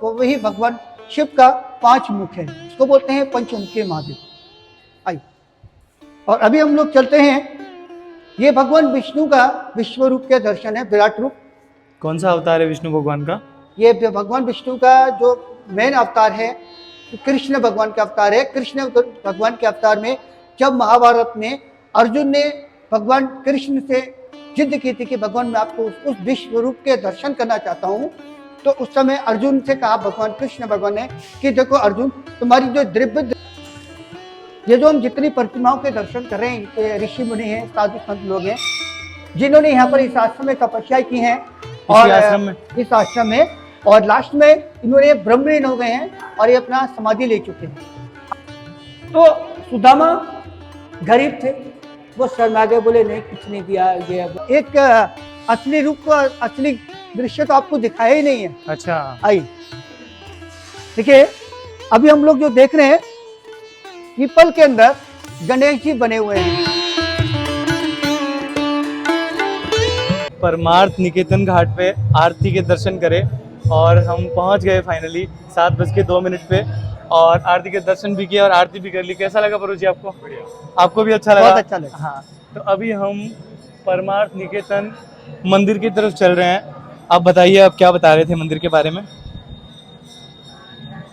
वही भगवान शिव का 5 मुख है, इसको बोलते हैं पंचमुखी महादेव। आइए, और अभी हम लोग चलते हैं, ये भगवान विष्णु का विश्व रूप के दर्शन है, विराट रूप। कौन सा अवतार है विष्णु भगवान का? ये भगवान विष्णु का जो मेन अवतार है कृष्ण भगवान का अवतार है। कृष्ण भगवान के अवतार में जब महाभारत में अर्जुन ने भगवान कृष्ण से जिद की थी कि भगवान मैं आपको उस विश्व रूप के दर्शन करना चाहता हूँ, तो उस समय अर्जुन से कहा भगवान कृष्ण भगवान ने कि देखो अर्जुन, तुम्हारी जो दिव्य, ये जो हम जितनी प्रतिमाओं के दर्शन कर रहे हैं, ऋषि मुनि हैं, साधु संत लोग हैं, जिन्होंने यहाँ पर इस आश्रम में तपस्या की है और इस आश्रम में, और लास्ट में इन्होंने ब्रह्मलीन हो गए हैं और ये अपना समाधि ले चुके हैं। तो सुदामा गरीब थे, वो शर्मा गए, बोले नहीं कुछ नहीं दिया गया। एक असली रूप को, असली दृश्य तो आपको दिखाया ही नहीं है। अच्छा, आइए देखिए, अभी हम लोग जो देख रहे हैं पीपल के अंदर गणेश जी बने हुए हैं। परमार्थ निकेतन घाट पे आरती के दर्शन करे और हम पहुंच गए फाइनली 7:02 पे, और आरती के दर्शन भी किए और आरती भी कर ली। कैसा लगा परोज जी आपको? आपको भी अच्छा लगा? बहुत अच्छा लगा। हाँ, तो अभी हम परमार्थ निकेतन मंदिर की तरफ चल रहे हैं। आप बताइए, आप क्या बता रहे थे मंदिर के बारे में?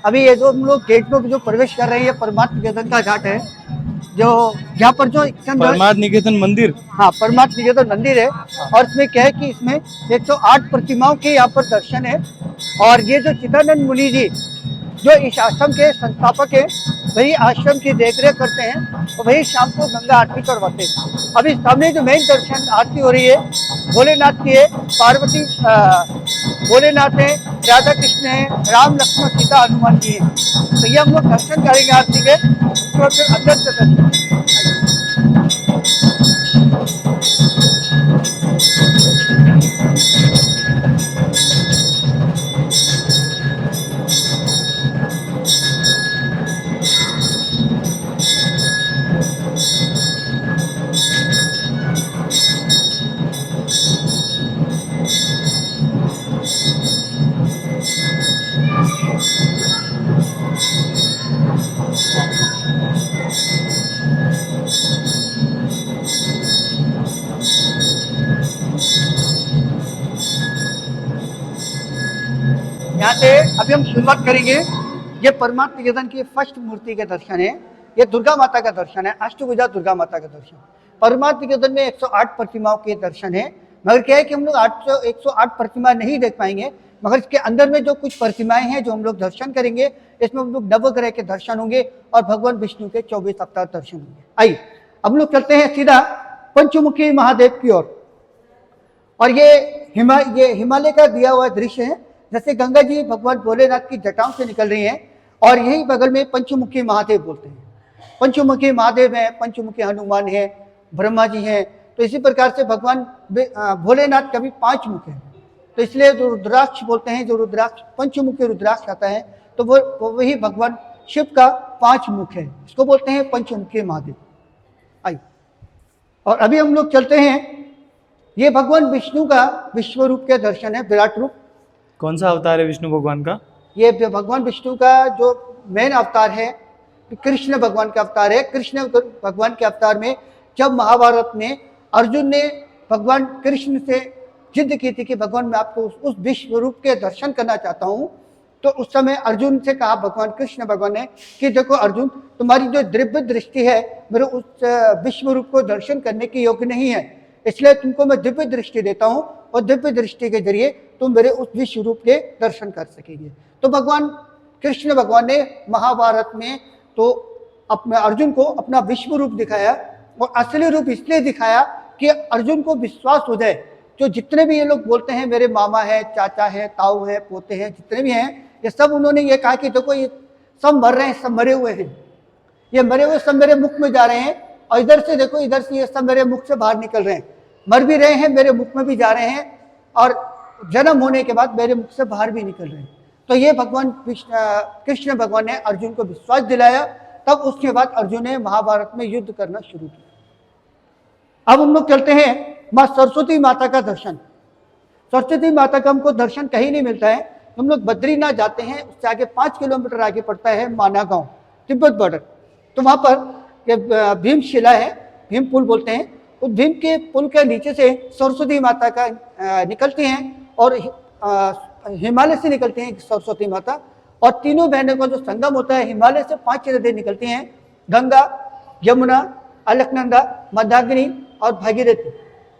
अभी ये जो हम लोग गेट में जो प्रवेश कर रहे हैं, ये परमार्थ निकेतन का घाट है, जो यहाँ पर जो परमार्थ निकेतन मंदिर, हाँ परमार्थ निकेतन मंदिर है। और इसमें क्या है कि इसमें 108 प्रतिमाओं के यहाँ पर दर्शन है। और ये जो चिदानंद मुनि जी जो इस आश्रम के संस्थापक हैं, वही आश्रम की देखरेख करते हैं और वही शाम को गंगा आरती करवाते हैं। अभी सामने जो मेन दर्शन आरती हो रही है भोलेनाथ की है, पार्वती भोलेनाथ है, राधा कृष्ण है, राम लक्ष्मण सीता हनुमान जी है। तो ये हम लोग दर्शन करेंगे आरती के, तो फिर अंदर से दर्शन। यहाँ से अभी हम शुरुआत करेंगे। ये परमार्थ निकेतन की फर्स्ट मूर्ति के दर्शन है, ये दुर्गा माता का दर्शन है, अष्टभुजा दुर्गा माता का दर्शन। परमार्थ निकेतन में 108 प्रतिमाओं के दर्शन है, मगर क्या है कि हम लोग 108 प्रतिमा नहीं देख पाएंगे, मगर इसके अंदर में जो कुछ प्रतिमाएं हैं जो हम लोग दर्शन करेंगे, इसमें हम लोग नवग्रह के दर्शन होंगे और भगवान विष्णु के 24 अवतार दर्शन होंगे। आइए हम लोग चलते हैं सीधा पंचमुखी महादेव की ओर। और ये हिमालय का दिया हुआ दृश्य है, जैसे गंगा जी भगवान भोलेनाथ की जटाओं से निकल रही हैं, और यही बगल में पंचमुखी महादेव बोलते हैं। पंचमुखी महादेव है, पंचमुखी हनुमान है, ब्रह्मा जी हैं। तो इसी प्रकार से भगवान भोलेनाथ का भी 5 मुख है, तो इसलिए जो रुद्राक्ष बोलते हैं, जो रुद्राक्ष पंचमुखी रुद्राक्ष आता है, तो वो वही भगवान शिव का 5 मुख है, इसको बोलते हैं पंचमुखी महादेव। आइए, और अभी हम लोग चलते हैं, ये भगवान विष्णु का विश्व रूप के दर्शन है, विराट रूप। कौन सा अवतार है विष्णु भगवान का? ये भगवान विष्णु का जो मेन अवतार है कृष्ण भगवान का अवतार है। कृष्ण भगवान के अवतार में जब महाभारत में अर्जुन ने भगवान कृष्ण से जिद की थी कि भगवान मैं आपको उस विश्व रूप के दर्शन करना चाहता हूँ, तो उस समय अर्जुन से कहा भगवान कृष्ण भगवान ने कि देखो अर्जुन, तुम्हारी जो दिव्य दृष्टि है मेरे उस विश्व रूप को दर्शन करने की योग्य नहीं है, इसलिए तुमको मैं दिव्य दृष्टि देता हूँ और दिव्य दृष्टि के जरिए तुम मेरे उस विश्व रूप के दर्शन कर सकेंगे। तो भगवान कृष्ण भगवान ने महाभारत में तो अपने अर्जुन को अपना विश्व रूप दिखाया, और असली रूप इसलिए दिखाया कि अर्जुन को विश्वास हो जाए, जो जितने भी ये लोग बोलते हैं मेरे मामा है, चाचा है, ताऊ है, पोते हैं, जितने भी हैं, ये सब उन्होंने ये कहा कि देखो ये सब मर रहे हैं, सब मरे हुए हैं, ये मरे हुए सब मेरे मुख में जा रहे हैं, और इधर से देखो, इधर से ये सब मेरे मुख से बाहर निकल रहे हैं, मर भी रहे हैं, मेरे मुख में भी जा रहे हैं, और जन्म होने के बाद मेरे मुख से बाहर भी निकल रहे हैं। तो ये भगवान कृष्ण भगवान ने अर्जुन को विश्वास दिलाया। तब उसके बाद अर्जुन ने महाभारत में युद्ध करना शुरू किया। अब हम लोग चलते हैं माँ सरस्वती माता का दर्शन। सरस्वती माता का हमको दर्शन कहीं नहीं मिलता है, हम लोग बद्रीनाथ जाते हैं, उससे आगे 5 किलोमीटर आगे पड़ता है माना गांव, तिब्बत बॉर्डर। तो वहाँ पर भीम शिला है, भीम पुल बोलते हैं। उस भीम के पुल के नीचे से सरस्वती माता का निकलती हैं और हिमालय से निकलती हैं सरस्वती माता, और तीनों बहनों का जो संगम होता है, हिमालय से 5 नदियाँ निकलती हैं, गंगा, यमुना, अलकनंदा, मंदाकिनी और भागीरथी।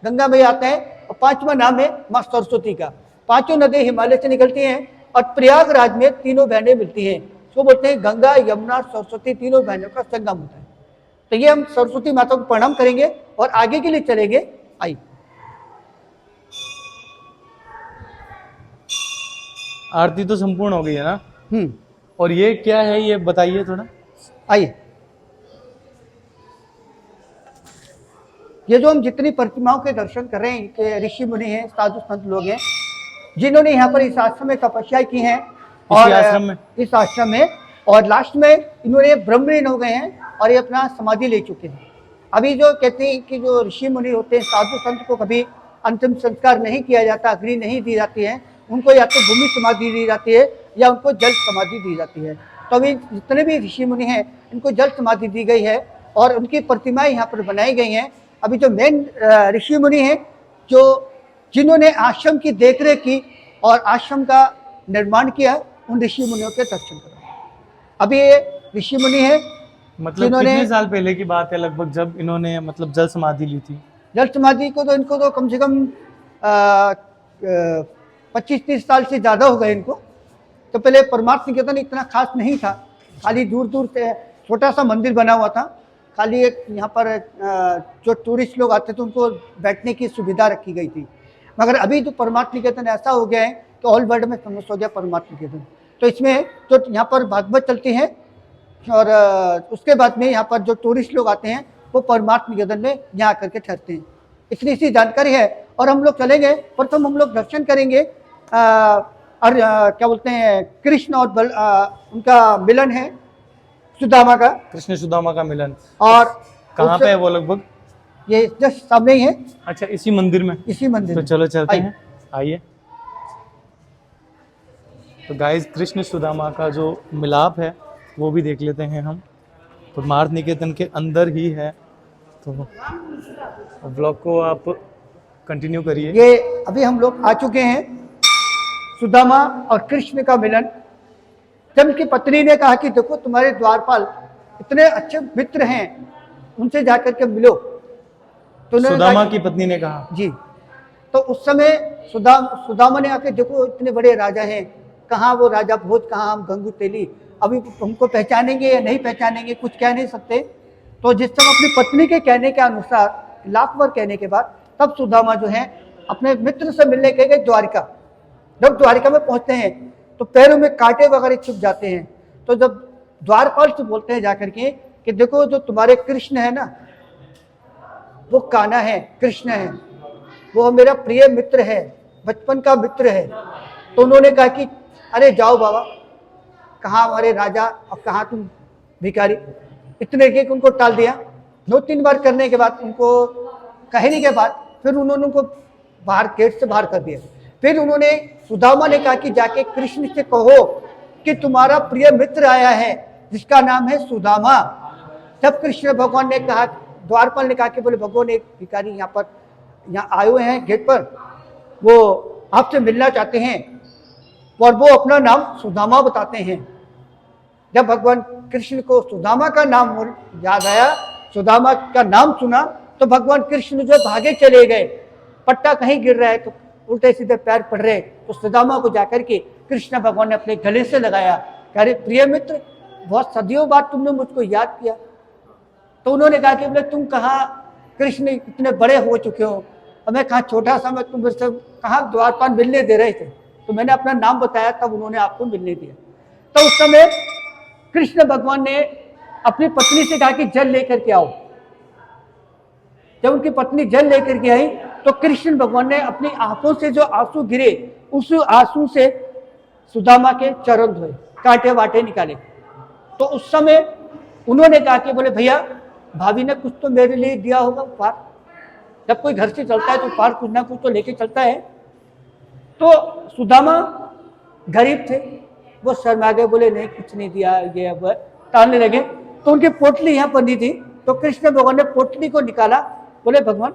गंगा में आता है और 5वां नाम है माँ सरस्वती का। 5 नदियाँ हिमालय से निकलती हैं और प्रयागराज में तीनों बहनें मिलती हैं, उसको बोलते हैं गंगा, यमुना, सरस्वती, तीनों बहनों का संगम होता है। तो ये हम सरस्वती माता को प्रणाम करेंगे और आगे के लिए चलेंगे। आइए, आरती तो संपूर्ण हो गई है ना? और ये क्या है, ये बताइए थोड़ा। आइए, ये जो हम जितनी प्रतिमाओं के दर्शन कर रहे हैं, इनके ऋषि मुनि हैं, साधु संत लोग हैं, जिन्होंने यहाँ पर इस आश्रम में तपस्या की है। और इस आश्रम में और लास्ट में इन्होंने ब्रह्मलीन हो गए हैं और ये अपना समाधि ले चुके हैं। अभी जो कहते हैं कि जो ऋषि मुनि होते हैं, साधु संत को कभी अंतिम संस्कार नहीं किया जाता, अग्नि नहीं दी जाती है, उनको या तो भूमि समाधि दी जाती है या उनको जल समाधि दी जाती है। तो अभी जितने भी ऋषि मुनि हैं, इनको जल समाधि दी गई है और उनकी प्रतिमाएं यहाँ पर बनाई गई हैं। अभी जो मेन ऋषि मुनि हैं, जो जिन्होंने आश्रम की देखरेख की और आश्रम का निर्माण किया, उन ऋषि मुनियों के दर्शन करो। अभी ये ऋषि मुनि है, मतलब कितने साल पहले की बात है लगभग जब इन्होंने मतलब जल समाधि ली थी? जल समाधि को तो इनको तो कम से कम 25-30 साल से ज़्यादा हो गए इनको। तो पहले परमार्थ निकेतन इतना खास नहीं था, खाली दूर दूर से छोटा सा मंदिर बना हुआ था, खाली एक यहाँ पर जो टूरिस्ट लोग आते थे उनको बैठने की सुविधा रखी गई थी। मगर अभी जो परमार्थ निकेतन ऐसा हो गया है तो ऑल वर्ल्ड में फेमस हो गया परमार्थ निकेतन। तो इसमें जो यहाँ पर भागवत चलती है और उसके बाद में यहाँ पर जो टूरिस्ट लोग आते हैं वो परमार्थ निकेतन में यहाँ आकर के ठहरते हैं। इसलिए इसी जानकारी है। और हम लोग चलेंगे, प्रथम हम लोग दर्शन करेंगे और क्या बोलते हैं, कृष्ण और उनका मिलन है, सुदामा का, कृष्ण सुदामा का मिलन। और कहाँ पे है वो? लगभग ये जस्ट सामने ही है। अच्छा, इसी मंदिर में? इसी मंदिर। तो चलो चलते हैं, आइए। तो गाइस, कृष्ण सुदामा का जो मिलाप है वो भी देख लेते हैं हम। परमार्थ निकेतन के अंदर ही है, तो व्लॉग को आप कंटिन्यू करिए। ये अभी हम लोग आ चुके हैं, सुदामा और कृष्ण का मिलन। जब उनकी पत्नी ने कहा कि देखो तुम्हारे द्वारपाल इतने अच्छे मित्र हैं, उनसे जाकर के मिलो, तो सुदामा की पत्नी ने कहा जी। तो उस समय सुदामा ने आके देखो इतने बड़े राजा हैं, कहाँ वो राजा भोज, कहाँ हम गंगू तेली, अभी हमको पहचानेंगे या नहीं पहचानेंगे कुछ कह नहीं सकते। तो जिस समय अपनी पत्नी के कहने के अनुसार, लाख बार कहने के बाद, तब सुदामा जो है अपने मित्र से मिलने के गए द्वारिका। जब द्वारिका में पहुंचते हैं तो पैरों में कांटे वगैरह छुप जाते हैं। तो जब द्वारपाल से बोलते हैं जाकर के कि देखो जो तुम्हारे कृष्ण है ना, वो कान्हा है, कृष्ण है, वो मेरा प्रिय मित्र है, बचपन का मित्र है। तो उन्होंने कहा कि अरे जाओ बाबा, कहाँ हमारे राजा और कहाँ तुम भिखारी। इतने के उनको टाल दिया। 2-3 बार करने के बाद, उनको कहने के बाद फिर उन्होंने उनको बाहर, गेट से बाहर कर दिया। फिर उन्होंने, सुदामा ने कहा कि जाके कृष्ण से कहो कि तुम्हारा प्रिय मित्र आया है जिसका नाम है सुदामा। तब कृष्ण भगवान ने कहा, द्वारपाल ने कहा कि बोले भगवान एक भिखारी यहाँ आए हुए हैं गेट पर, वो आपसे मिलना चाहते हैं, और वो अपना नाम सुदामा बताते हैं। जब भगवान कृष्ण को सुदामा का नाम याद आया, सुदामा का नाम सुना, तो भगवान कृष्ण जो भागे चले गए। पट्टा कहीं गिर रहा है तो उल्टे सीधे पैर पड़ रहे, तो सुदामा को जाकर के कृष्ण भगवान ने अपने गले से लगाया, अरे प्रिय मित्र, बहुत सदियों बाद तुमने मुझको याद किया। तो उन्होंने कहा कि बोले तुम कहाँ कृष्ण इतने बड़े हो चुके हो, और मैं कहाँ छोटा सा, मैं तुम से कहाँ द्वारपाल मिलने दे रहे थे। तो मैंने अपना नाम बताया, तब उन्होंने आपको मिलने दिया। तो उस समय कृष्ण भगवान ने अपनी पत्नी से कहा कि जल लेकर के आओ। जब उनकी पत्नी जल लेकर के आई तो कृष्ण भगवान ने अपनी आंखों से जो आंसू गिरे, उस आंसू से सुदामा के चरण धोए, कांटे वाटे निकाले। तो उस समय उन्होंने कहा कि बोले भैया, भाभी ने कुछ तो मेरे लिए दिया होगा उपहार। जब कोई घर से चलता है तो उपहार कुछ ना कुछ तो लेके चलता है। तो सुदामा गरीब थे, वो शर्मा गए, बोले नहीं कुछ नहीं दिया, ये अब टालने लगे। तो उनकी पोटली यहाँ बंधी थी, तो कृष्ण भगवान ने पोटली को निकाला, बोले भगवान,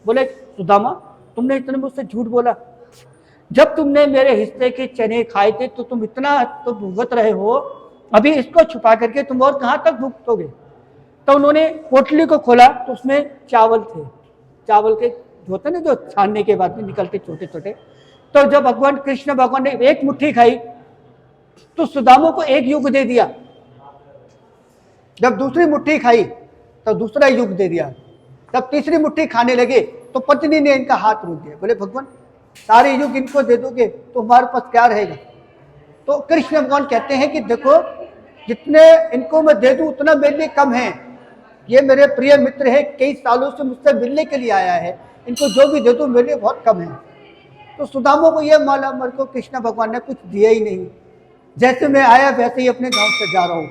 बोले सुदामा तुमने इतने मुझसे झूठ बोला, जब तुमने मेरे हिस्से के चने खाए थे तो तुम इतना तो भुगत रहे हो, अभी इसको छुपा करके तुम और कहाँ तक भुगतोगे। तो उन्होंने पोटली को खोला तो उसमें चावल थे, चावल के होते ना जो छानने के बाद में निकलते छोटे छोटे। तो जब भगवान कृष्ण भगवान ने एक मुट्ठी खाई तो सुदामा को एक युग दे दिया, जब दूसरी मुट्ठी खाई तो दूसरा युग दे दिया, जब तीसरी मुट्ठी खाने लगे तो पत्नी ने इनका हाथ रोक दिया, बोले भगवान सारे युग इनको दे दोगे तो हमारे पास क्या रहेगा। तो कृष्ण भगवान कहते हैं कि देखो जितने इनको मैं दे दूं उतना मेरे लिए कम है, ये मेरे प्रिय मित्र है, कई सालों से मुझसे मिलने के लिए आया है, इनको जो भी दे दूं मेरे लिए बहुत कम है। तो सुदामा को यह माला मेरे को कृष्ण भगवान ने कुछ दिया ही नहीं, जैसे मैं आया वैसे ही अपने गांव से जा रहा हूँ।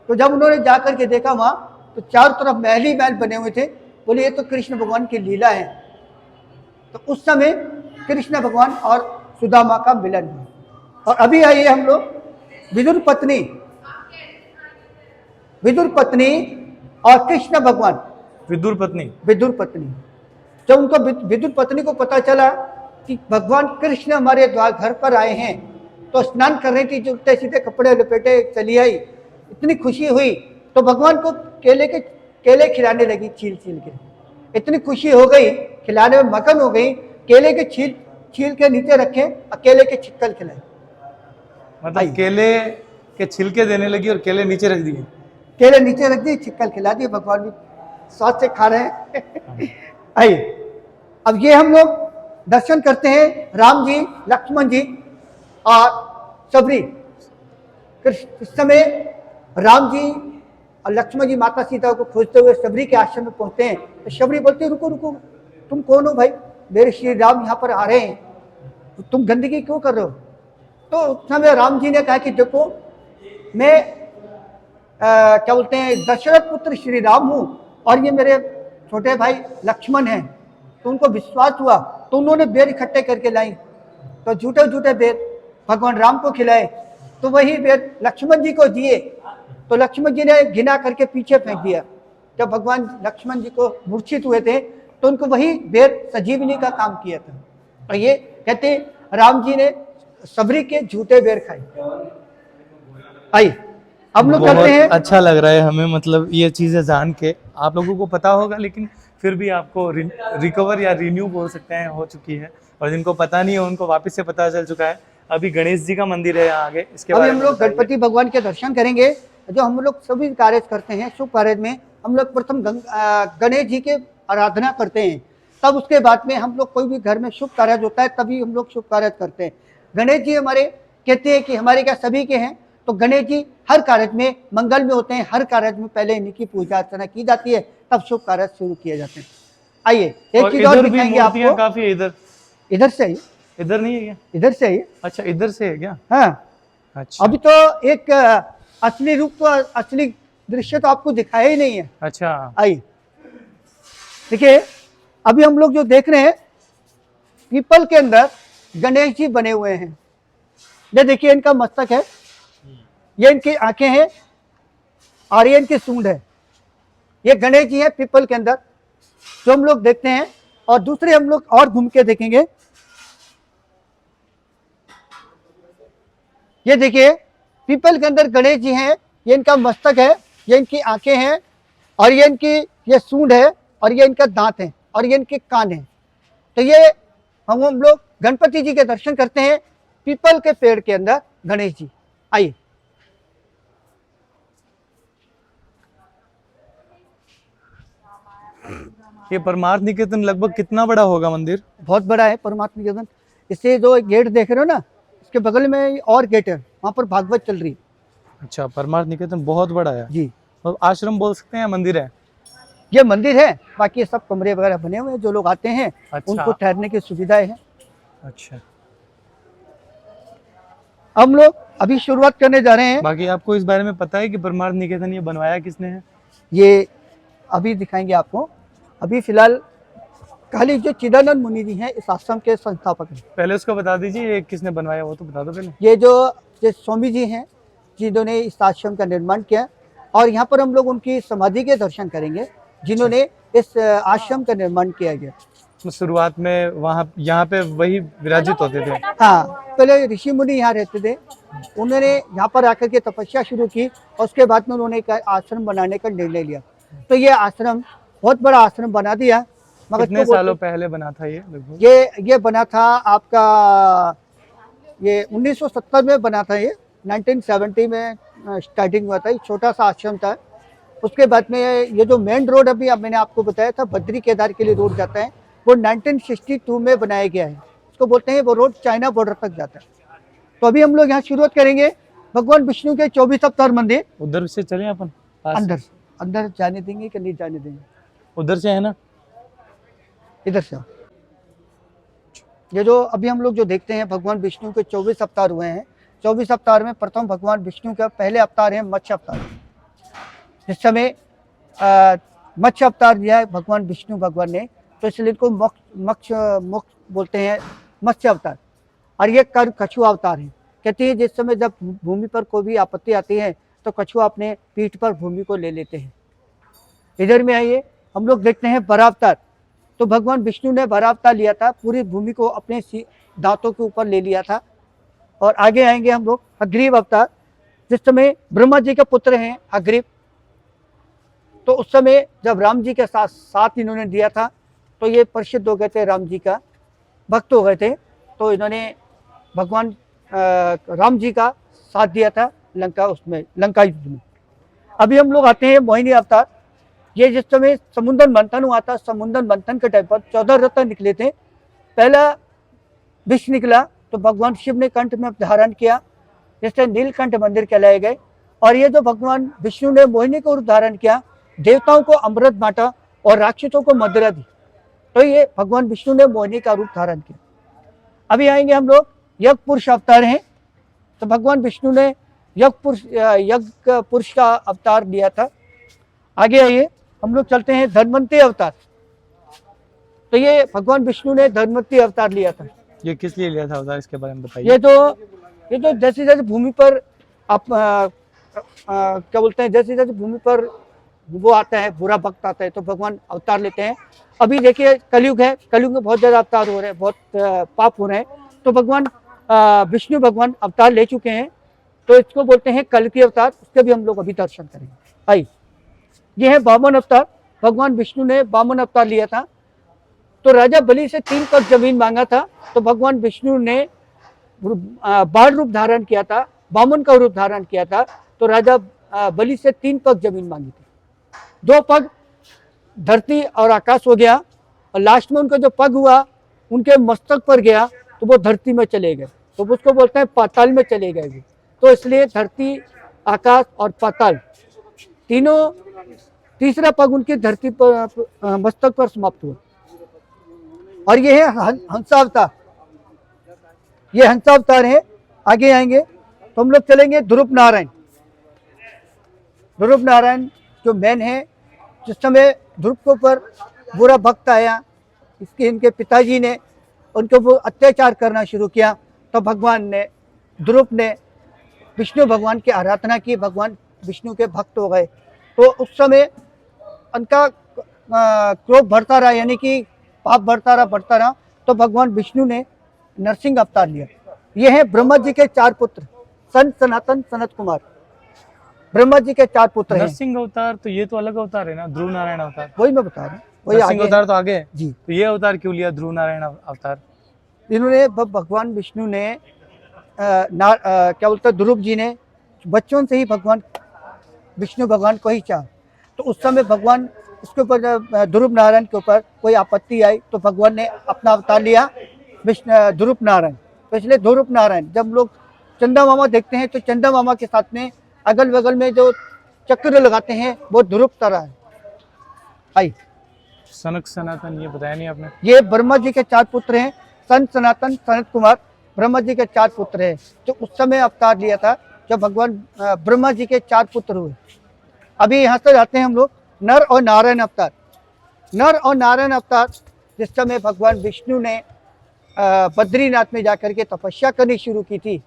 तो जब उन्होंने जाकर के देखा वहाँ तो चारों तरफ महल ही महल बने हुए थे, बोले ये तो कृष्ण भगवान की लीला है। तो उस समय कृष्ण भगवान और सुदामा का मिलन हुआ। और अभी आइए हम लोग विदुर पत्नी और कृष्ण भगवान। विदुर पत्नी जब उनको विदुर पत्नी को पता चला कि भगवान कृष्ण हमारे द्वार घर पर आए हैं, तो स्नान करने की जुलते सीधे कपड़े लपेटे चली आई, इतनी खुशी हुई तो भगवान को केले खिलाने लगी छील के, इतनी खुशी हो गई, खिलाने में मगन हो गई, केले के छील के नीचे रखे और केले के छिक्कल खिलाए। मतलब केले के छिलके देने लगी और केले नीचे रख दिए, केले नीचे रख दिए, छिक्कल खिला दिए, भगवान भी स्वाद से खा रहे हैं। आइए अब ये हम लोग दर्शन करते हैं राम जी, लक्ष्मण जी और सबरी। इस समय राम जी और लक्ष्मण जी माता सीता को खोजते हुए सबरी के आश्रम में पहुंचते हैं। तो सबरी बोलती है रुको रुको, तुम कौन हो भाई, मेरे श्री राम यहाँ पर आ रहे हैं, तुम गंदगी क्यों कर रहे हो। तो उस समय राम जी ने कहा कि देखो मैं क्या बोलते हैं दशरथ पुत्र श्री राम हूँ और ये मेरे छोटे भाई लक्ष्मण हैं। तो उनको विश्वास हुआ तो उन्होंने बेर इकट्ठे करके लाई, तो झूठे बेर भगवान राम को खिलाए, तो वही बेर लक्ष्मण जी को दिए, तो लक्ष्मण जी ने घिना करके पीछे फेंक दिया। जब भगवान लक्ष्मण जी को मूर्छित हुए थे तो उनको वही बेर संजीवनी का काम किया था। और ये कहते राम जी ने सबरी के झूठे बेर खाए। आइए हम लोग करते हैं। अच्छा लग रहा है हमें, मतलब ये चीजें जान के। आप लोगों को पता होगा लेकिन फिर भी आपको रिकवर या रिन्यू बोल सकते हैं हो चुकी है, और जिनको पता नहीं है उनको वापस से पता चल चुका है। अभी गणेश जी का मंदिर है यहाँ आगे, इसके अभी हम लोग गणपति भगवान के दर्शन करेंगे। जो हम लोग सभी कार्य करते हैं शुभ कार्य में हम लोग प्रथम गणेश जी के आराधना करते हैं, तब उसके बाद में हम लोग कोई भी घर में शुभ कार्य होता है तभी हम लोग शुभ कार्य करते हैं। गणेश जी हमारे कहते हैं कि हमारे क्या सभी के हैं, तो गणेश जी हर कार्य में मंगल में होते हैं, हर कार्य में पहले इन्हीं की पूजा अर्चना की जाती है, तब शुभ कार्य शुरू किए जाते हैं। आइए एक चीज और दिखाएंगे आपको। काफी है इधर से आइए, इधर नहीं है क्या? इधर से आइए। अच्छा इधर से है क्या? हाँ अच्छा, अभी तो एक असली रूप तो असली दृश्य तो आपको दिखाया ही नहीं है। अच्छा आइए देखिए, अभी हम लोग जो देख रहे हैं पीपल के अंदर गणेश जी बने हुए हैं। ये देखिए इनका मस्तक है, ये इनकी आंखें हैं और ये इनकी सूंड है। ये गणेश जी हैं पीपल के अंदर जो हम लोग देखते हैं। और दूसरे हम लोग और घूम के देखेंगे, ये देखिए पीपल के अंदर गणेश जी हैं, ये इनका मस्तक है, ये इनकी आंखें हैं और ये इनकी ये सूंड है और ये इनका दांत है और ये इनके कान हैं। तो ये हम लोग गणपति जी के दर्शन करते हैं पीपल के पेड़ के अंदर गणेश जी। आइए ये परमार्थ निकेतन लगभग कितना बड़ा होगा मंदिर? बहुत बड़ा है परमात्मा निकेतन। इससे जो गेट देख रहे हो ना, इसके बगल में और गेट है, वहाँ पर भागवत चल रही है। अच्छा, परमार्थ निकेतन बहुत बड़ा है जी। और आश्रम बोल सकते हैं, मंदिर है? ये मंदिर है, बाकी ये सब कमरे वगैरह बने हुए हैं, जो लोग आते हैं अच्छा। उनको ठहरने की सुविधाएं हैं। अच्छा, हम लोग अभी शुरुआत करने जा रहे हैं। बाकी आपको इस बारे में पता है कि परमार्थ निकेतन ये बनवाया किसने है? ये अभी दिखाएंगे आपको। अभी फिलहाल काली जो चिदानंद मुनि जी हैं इस आश्रम के संस्थापक हैं। पहले उसको बता दीजिए ये किसने बनवाया वो तो बता दो पहले। ये जो स्वामी जी हैं जिन्होंने इस आश्रम का निर्माण किया, और यहाँ पर हम लोग उनकी समाधि के दर्शन करेंगे जिन्होंने इस आश्रम का निर्माण किया गया। तो शुरुआत में वहाँ यहाँ पे वही विराजित होते थे। हाँ, पहले ऋषि मुनि यहाँ रहते थे, उन्होंने यहाँ पर आकर के तपस्या शुरू की और उसके बाद में उन्होंने एक आश्रम बनाने का निर्णय लिया। तो ये आश्रम बहुत बड़ा आश्रम बना दिया। मगर कितने सालों पहले बना था ये लगभग? ये बना था आपका ये 1970 में बना था। ये 1970 में स्टार्टिंग हुआ था। ये छोटा सा आश्रम था। उसके बाद में ये जो मेन रोड अभी अब मैंने आपको बताया था बद्री केदार के लिए रोड जाता है, वो 1962 में बनाया गया है। उसको बोलते हैं वो रोड चाइना बॉर्डर तक जाता है। तो अभी हम लोग यहाँ शुरुआत करेंगे भगवान विष्णु के 24 अवतार मंदिर। उधर से चले अपन पास? अंदर जाने देंगे कि नहीं जाने देंगे? उधर से है ना, इधर से। ये जो अभी हम लोग जो देखते हैं भगवान विष्णु के 24 अवतार हुए हैं। 24 अवतार में प्रथम भगवान विष्णु का पहले अवतार है मत्स्य अवतार। जिस समय मत्स्य अवतार दिया है भगवान विष्णु भगवान ने, तो इसलिए इनको मोक्ष बोलते हैं, मत्स्य अवतार। और ये कर कछुआ अवतार है। कहते हैं जिस समय जब भूमि पर कोई भी आपत्ति आती है तो कछुआ अपने पीठ पर भूमि को ले लेते हैं। इधर में आइए, हम लोग देखते हैं बराह अवतार। तो भगवान विष्णु ने बराह अवतार लिया था, पूरी भूमि को अपने दांतों के ऊपर ले लिया था। और आगे आएंगे हम लोग हयग्रीव अवतार। जिस समय ब्रह्मा जी के पुत्र हैं हयग्रीव, तो उस समय जब राम जी के साथ इन्होंने दिया था तो ये प्रसिद्ध हो गए थे, राम जी का भक्त हो गए थे। तो इन्होंने भगवान राम जी का साथ दिया था लंका युद्ध में। अभी हम लोग आते हैं मोहिनी अवतार। ये जिस समय समुद्र मंथन हुआ था, समुद्र मंथन के टाइम पर 14 रत्न निकले थे। पहला विष निकला तो भगवान शिव ने कंठ में धारण किया, जिससे नीलकंठ मंदिर कहलाए गए। और ये जो भगवान विष्णु ने मोहिनी को रूप धारण किया, देवताओं को अमृत बांटा और राक्षसों को मदिरा दी। तो ये भगवान विष्णु ने मोहिनी का रूप धारण किया। अभी आएंगे हम लोग यज्ञ पुरुष अवतार हैं। तो भगवान विष्णु ने यज्ञ पुरुष का अवतार लिया था। आगे आइए, हम लोग चलते हैं धन्वंतरी अवतार। तो ये भगवान विष्णु ने धन्वंतरी अवतार लिया था। ये किस लिए लिया था अवतार, इसके बारे में बताइए। ये तो जैसे जैसे भूमि पर आप क्या बोलते हैं, जैसे जैसे भूमि पर वो आता है, बुरा भक्त आता है, तो भगवान अवतार लेते हैं। अभी देखिए कलयुग है, कलयुग में बहुत ज़्यादा अवतार हो रहे हैं, बहुत पाप हो रहे हैं। तो भगवान विष्णु भगवान अवतार ले चुके हैं, तो इसको बोलते हैं कल की अवतार। उसके भी हम लोग अभी दर्शन करेंगे। आइए, ये है वामन अवतार। भगवान विष्णु ने वामन अवतार लिया था। तो राजा बलि से 3 करोड़ जमीन मांगा था, तो भगवान विष्णु ने बाल रूप धारण किया था, वामन का रूप धारण किया था। तो राजा बलि से 3 पग जमीन मांगी थी। 2 पग धरती और आकाश हो गया, और लास्ट में उनका जो पग हुआ उनके मस्तक पर गया, तो वो धरती में चले गए। तो उसको बोलते हैं पाताल में चले गए। तो इसलिए धरती, आकाश और पाताल तीनों, तीसरा पग उनकी धरती पर मस्तक पर समाप्त हुआ। और ये है हंसावतार। ये हंसावतार है। आगे आएंगे तो हम लोग चलेंगे ध्रुव नारायण। ध्रुव नारायण जो मैन है, जिस समय ध्रुव के ऊपर बुरा भक्त आया, इनके पिताजी ने उनके ऊपर अत्याचार करना शुरू किया, तो भगवान ने, ध्रुव ने विष्णु भगवान की आराधना की, भगवान विष्णु के भक्त हो गए। तो उस समय उनका क्रोध बढ़ता रहा, यानी कि पाप बढ़ता रहा। तो भगवान विष्णु ने नरसिंह अवतार लिया। ये है ब्रह्मा जी के 4 पुत्र, संत सनातन सनत कुमार। ब्रह्मा जी के 4 पुत्र हैं। नरसिंह अवतार तो ये तो अलग अवतार है ना, ध्रुव नारायण अवतार। वही मैं बता रहा हूँ, वही नरसिंह अवतार तो आगे है जी। तो ये अवतार क्यों लिया ध्रुव नारायण अवतार? इन्होंने भगवान विष्णु ने क्या बोलते हैं, ध्रुव जी ने बच्चों से ही भगवान विष्णु भगवान को ही चाहा। तो उस समय भगवान उसके ऊपर, ध्रुव नारायण के ऊपर कोई आपत्ति आई, तो भगवान ने अपना अवतार लिया ध्रुव नारायण। तो इसलिए ध्रुव नारायण। जब लोग चंदा मामा देखते हैं तो चंदा मामा के साथ में अगल बगल में जो चक्र लगाते हैं वो ध्रुव तारा है। आई सनक सनातन ये बताया नहीं आपने। ये ब्रह्मा जी के 4 पुत्र हैं, संत सनातन सनत कुमार। ब्रह्मा जी के 4 पुत्र हैं, जो उस समय अवतार लिया था जब भगवान ब्रह्मा जी के 4 पुत्र हुए। अभी यहाँ से जाते हैं हम लोग नर और नारायण अवतार। नर और नारायण अवतार जिस समय भगवान विष्णु ने बद्रीनाथ में जाकर के तपस्या करनी शुरू की थी,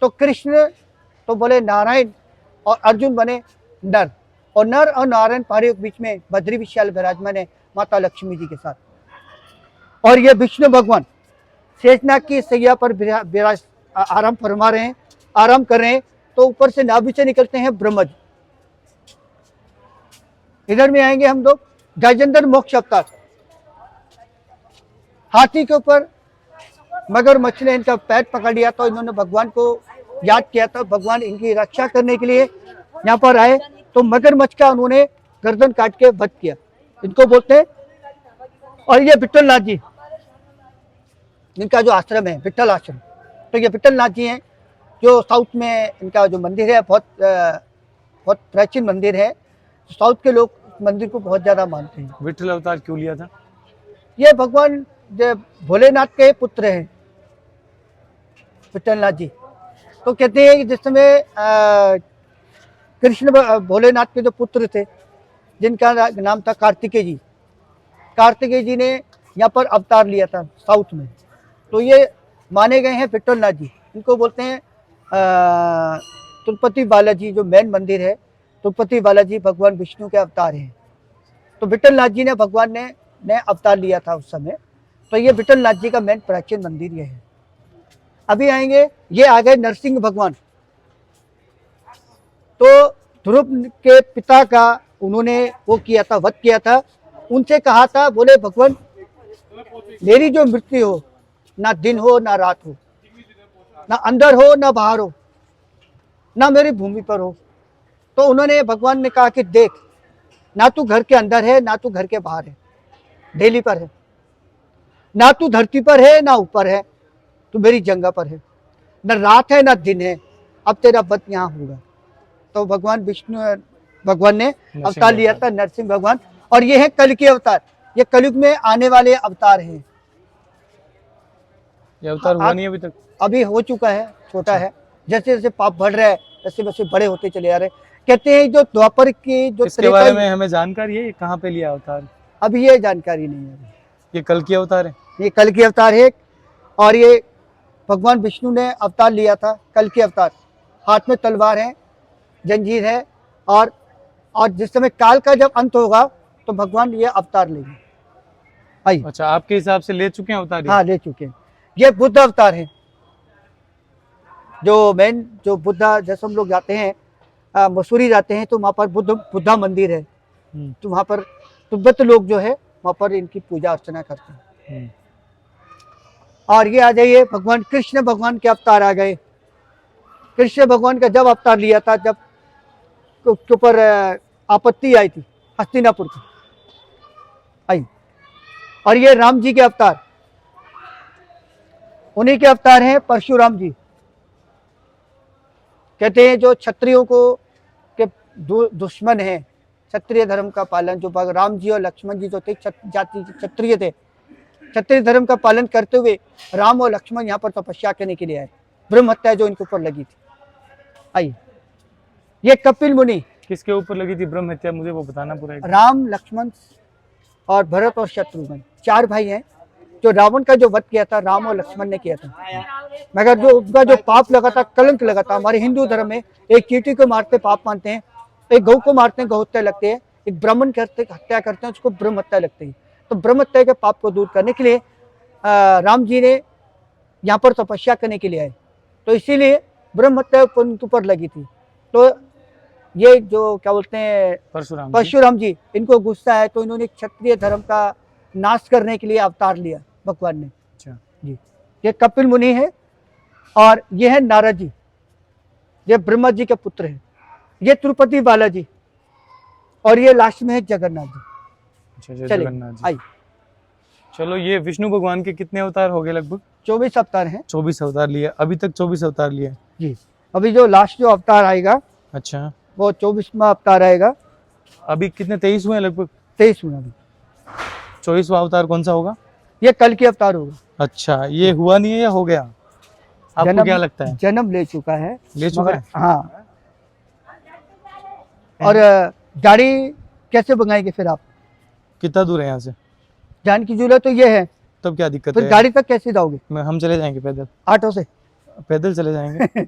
तो कृष्ण तो बोले नारायण और अर्जुन बने नर, और नर और नारायण पहाड़ियों के बीच में बद्री विशाल विराजमान है माता लक्ष्मी जी के साथ। और ये विष्णु भगवान शेषनाग की सैया पर विराज आराम फरमा रहे हैं, आराम कर रहे हैं। तो ऊपर से नाभि से निकलते हैं ब्रह्मा जी। इधर में आएंगे हम लोग गजेंद्र मोक्ष अवतार। हाथी के ऊपर मगरमच्छ ने इनका पैर पकड़ लिया, तो इन्होंने भगवान को याद किया था। भगवान इनकी रक्षा करने के लिए यहाँ पर आए, तो मगरमच्छ का उन्होंने गर्दन काट के वध किया, इनको बोलते हैं। और ये विट्ठलनाथ जी, इनका जो आश्रम है विट्ठल आश्रम, तो ये विट्ठलनाथ जी हैं, जो साउथ में इनका जो मंदिर है बहुत प्राचीन मंदिर है। साउथ के लोग मंदिर को बहुत ज्यादा मानते हैं। विट्ठल अवतार क्यों लिया था? ये भगवान जो भोलेनाथ के पुत्र हैं विट्ठलनाथ जी। तो कहते हैं कि जिस समय कृष्ण भोलेनाथ के जो पुत्र थे, जिनका नाम था कार्तिकेय जी, कार्तिकेय जी ने यहाँ पर अवतार लिया था साउथ में, तो ये माने गए हैं विट्ठलनाथ जी। इनको बोलते हैं तिरुपति बालाजी, जो मेन मंदिर है तिरुपति बालाजी भगवान विष्णु के अवतार हैं। तो विट्ठलनाथ जी ने भगवान ने अवतार लिया था उस समय। तो ये विट्ठलनाथ जी का मेन प्राचीन मंदिर ये है। अभी आएंगे, ये आ गए नरसिंह भगवान। तो ध्रुव के पिता का उन्होंने वो किया था, वध किया था। उनसे कहा था, बोले भगवान मेरी जो मृत्यु हो, ना दिन हो ना रात हो, ना अंदर हो ना बाहर हो, ना मेरी भूमि पर हो। तो उन्होंने भगवान ने कहा कि देख, ना तू घर के अंदर है ना तू घर के बाहर है, डेली पर है, ना तू धरती पर है ना ऊपर है, तू मेरी जगह पर है, न रात है ना दिन है, अब तेरा वध यहाँ होगा। तो भगवान ने अवतार लिया था नरसिंह भगवान। और ये है कल के अवतार, ये कलयुग में आने वाले अवतार हैं। ये अवतार हुआ नहीं अभी तक? अभी हो चुका है, छोटा है। जैसे जैसे पाप बढ़ रहा है वैसे वैसे बड़े होते चले आ रहे हैं। कहते हैं जो द्वापर की जो इसके बारे में हमें जानकारी है, ये कहाँ पे लिया अवतार? अभी ये जानकारी नहीं है। ये कल की अवतार है? ये कल की अवतार है, और ये भगवान विष्णु ने अवतार लिया था कल की अवतार। हाथ में तलवार है, जंजीर है, और जिस समय काल का जब अंत होगा तो भगवान ये अवतार लेंगे। आइए। अच्छा, आपके हिसाब से ले चुके हैं अवतार? हाँ, ले चुके हैं। ये बुद्ध अवतार है। जो बुद्धा, जैसे हम लोग जाते हैं मसूरी जाते हैं, तो वहाँ पर बुद्धा मंदिर है। तो वहाँ पर तिब्बत लोग जो है वहाँ पर इनकी पूजा अर्चना करते हैं। और ये आ जाइए, भगवान कृष्ण भगवान के अवतार आ गए। कृष्ण भगवान का जब अवतार लिया था, जब उसके ऊपर आपत्ति आई थी हस्तिनापुर की, आई। और ये राम जी के अवतार, उन्हीं के अवतार हैं परशुराम जी। कहते हैं जो क्षत्रियों को के दुश्मन है, क्षत्रिय धर्म का पालन, जो राम जी और लक्ष्मण जी जो थे जाति क्षत्रिय थे, क्षत्रिय धर्म का पालन करते हुए राम और लक्ष्मण यहाँ पर तपस्या करने के लिए आए। ब्रह्म हत्या जो इनके ऊपर लगी थी। आइए, ये कपिल मुनि। किसके ऊपर लगी थी ब्रह्म हत्या, मुझे वो बताना पूरा। राम, लक्ष्मण और भरत और शत्रुघ्न, 4 भाई हैं। जो रावण का जो वध किया था राम और लक्ष्मण ने किया था, मगर जो उनका जो पाप लगा था, कलंक लगा था। हमारे हिंदू धर्म में एक चींटी को मारते पाप मानते हैं, एक गौ को मारते हैं गौ हत्या लगती है, एक ब्राह्मण हत्या करते हैं उसको ब्रह्म हत्या लगती है। तो ब्रह्म हत्या के पाप को दूर करने के लिए राम जी ने यहाँ पर तपस्या करने के लिए आए, तो इसीलिए ब्रह्म हत्या उनके ऊपर लगी थी। तो ये जो क्या बोलते हैं परशुराम जी, इनको गुस्सा है, तो इन्होंने क्षत्रिय धर्म का नाश करने के लिए अवतार लिया भगवान ने। अच्छा जी, ये कपिल मुनि है, और ये है नारद जी, ये ब्रह्मा जी के पुत्र हैं। ये तिरुपति बालाजी, और ये लास्ट में है जगन्नाथ जी। अच्छा, जगन्नाथ जी। आई, चलो, ये विष्णु भगवान के कितने अवतार हो गए? लगभग 24 अवतार हैं। 24 अवतार लिए अभी तक? 24 अवतार लिए जी। अभी जो लास्ट जो अवतार आएगा, अच्छा, वो 24वां अवतार आएगा। अभी कितने 23 हुए? लगभग 23 हुआ। अभी 24वां अवतार कौन सा होगा? ये कल की अवतार होगा। अच्छा, ये हुआ नहीं है या हो गया? आपको क्या लगता है? जन्म ले चुका है। ले चुका है? हाँ। और गाड़ी कैसे मंगाएंगे फिर आप? कितना दूर है यहाँ से? जानकी झूला तो ये है, तब क्या दिक्कत फिर है? गाड़ी तक कैसे जाओगे? हम चले जाएंगे पैदल, ऑटो से? पैदल चले जाएंगे।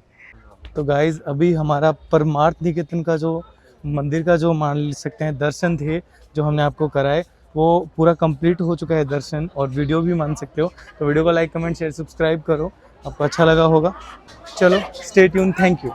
तो गाइज अभी हमारा परमार्थ निकेतन का जो मंदिर का जो मान सकते हैं दर्शन थे जो हमने आपको कराए, वो पूरा कंप्लीट हो चुका है दर्शन, और वीडियो भी मान सकते हो। तो वीडियो को लाइक कमेंट शेयर सब्सक्राइब करो, आपको अच्छा लगा होगा। चलो स्टे ट्यून, थैंक यू।